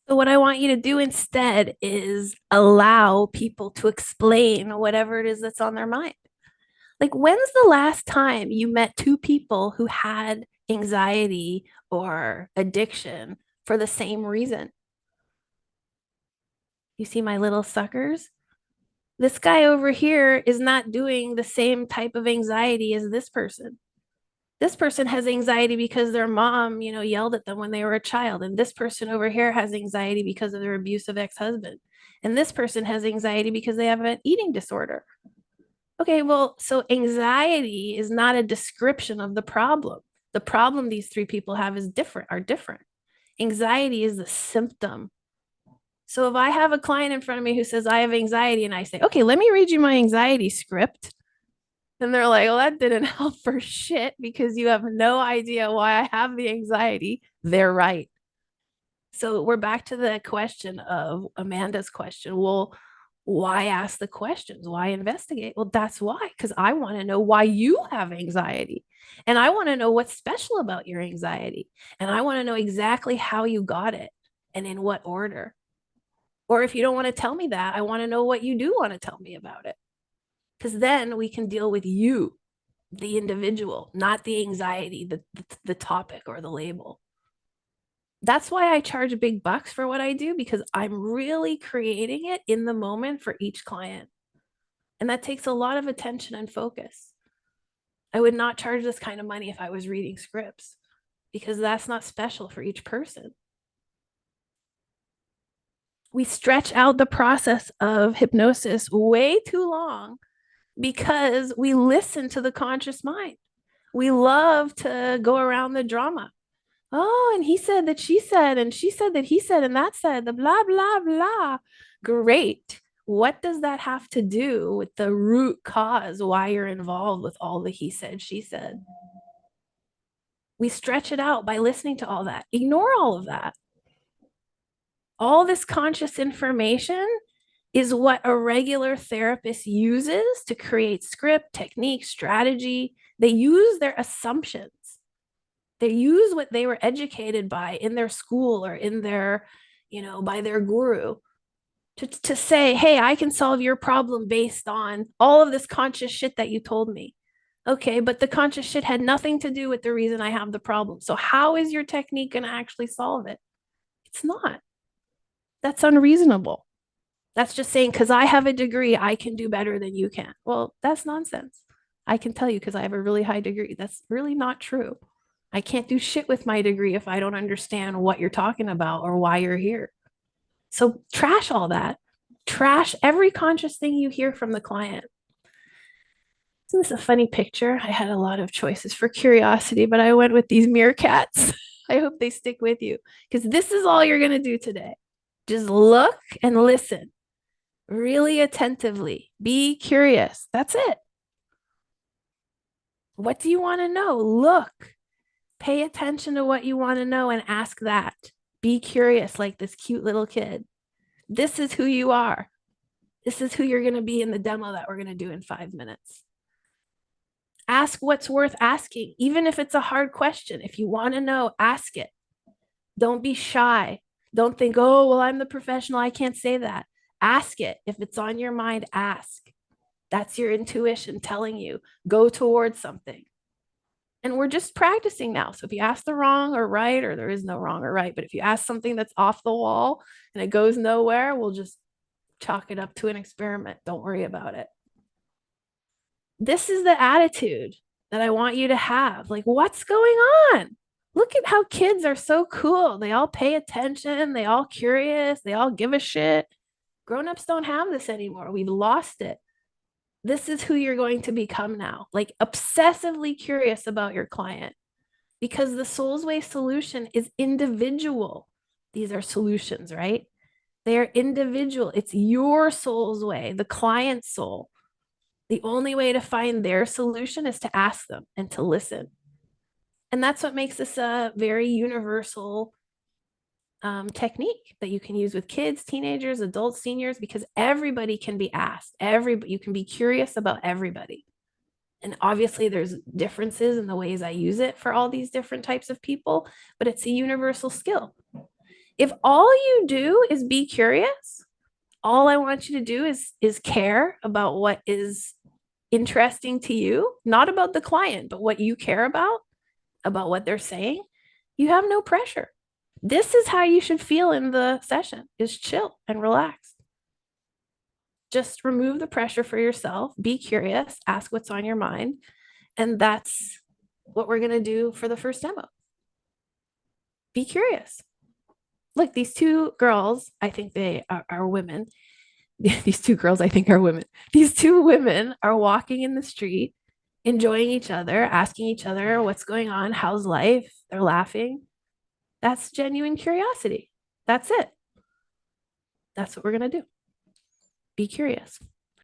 So, what I want you to do instead is allow people to explain whatever it is that's on their mind. Like, when's the last time you met two people who had anxiety or addiction for the same reason? You see my little suckers? This guy over here is not doing the same type of anxiety as this person. This person has anxiety because their mom, yelled at them when they were a child. And this person over here has anxiety because of their abusive ex-husband. And this person has anxiety because they have an eating disorder. Okay, well, so anxiety is not a description of the problem. The problem these three people have are different. Anxiety is the symptom. So if I have a client in front of me who says I have anxiety and I say, okay, let me read you my anxiety script. And they're like, well, that didn't help for shit because you have no idea why I have the anxiety. They're right. So we're back to the question of Amanda's question. Well, why ask the questions? Why investigate? Well, that's why, because I want to know why you have anxiety. And I want to know what's special about your anxiety. And I want to know exactly how you got it and in what order. Or if you don't want to tell me that, I want to know what you do want to tell me about it. Because then we can deal with you, the individual, not the anxiety, the topic or the label. That's why I charge big bucks for what I do, because I'm really creating it in the moment for each client. And that takes a lot of attention and focus. I would not charge this kind of money if I was reading scripts, because that's not special for each person. We stretch out the process of hypnosis way too long because we listen to the conscious mind. We love to go around the drama. Oh, and he said that she said, and she said that he said, and that said, the blah, blah, blah. Great. What does that have to do with the root cause why you're involved with all the he said, she said? We stretch it out by listening to all that. Ignore all of that. All this conscious information is what a regular therapist uses to create script, technique, strategy. They use their assumptions. They use what they were educated by in their school or in their, by their guru to say, hey, I can solve your problem based on all of this conscious shit that you told me. Okay, but the conscious shit had nothing to do with the reason I have the problem. So, how is your technique going to actually solve it? It's not. That's unreasonable. That's just saying, because I have a degree, I can do better than you can. Well, that's nonsense. I can tell you because I have a really high degree. That's really not true. I can't do shit with my degree if I don't understand what you're talking about or why you're here. So trash all that. Trash every conscious thing you hear from the client. Isn't this a funny picture? I had a lot of choices for curiosity, but I went with these meerkats. I hope they stick with you because this is all you're going to do today. Just look and listen really attentively. Be curious. That's it. What do you want to know? Look, pay attention to what you want to know and ask that. Be curious like this cute little kid. This is who you are. This is who you're going to be in the demo that we're going to do in 5 minutes. Ask what's worth asking, even if it's a hard question. If you want to know, ask it. Don't be shy. Don't think, oh, well, I'm the professional. I can't say that. Ask it. If it's on your mind, ask. That's your intuition telling you, go towards something. And we're just practicing now. So if you ask the wrong or right, or there is no wrong or right, but if you ask something that's off the wall and it goes nowhere, we'll just chalk it up to an experiment. Don't worry about it. This is the attitude that I want you to have. Like, what's going on? Look at how kids are so cool. They all pay attention, they all curious, they all give a shit. Grown-ups don't have this anymore. We've lost it. This is who you're going to become now. Like obsessively curious about your client because the Soulsway solution is individual. These are solutions, right? They are individual. It's your soul's way, the client's soul. The only way to find their solution is to ask them and to listen. And that's what makes this a very universal technique that you can use with kids, teenagers, adults, seniors, because everybody can be asked. You can be curious about everybody. And obviously, there's differences in the ways I use it for all these different types of people, but it's a universal skill. If all you do is be curious, all I want you to do is care about what is interesting to you, not about the client, but what you care about what they're saying, you have no pressure. This is how you should feel in the session, is chill and relax. Just remove the pressure for yourself, be curious, ask what's on your mind, and that's what we're going to do for the first demo. Be curious. Look, these two girls, I think they are women. These two girls, I think, are women. These two women are walking in the street, enjoying each other, asking each other what's going on, how's life? They're laughing. That's genuine curiosity. That's it. That's what we're going to do. Be curious.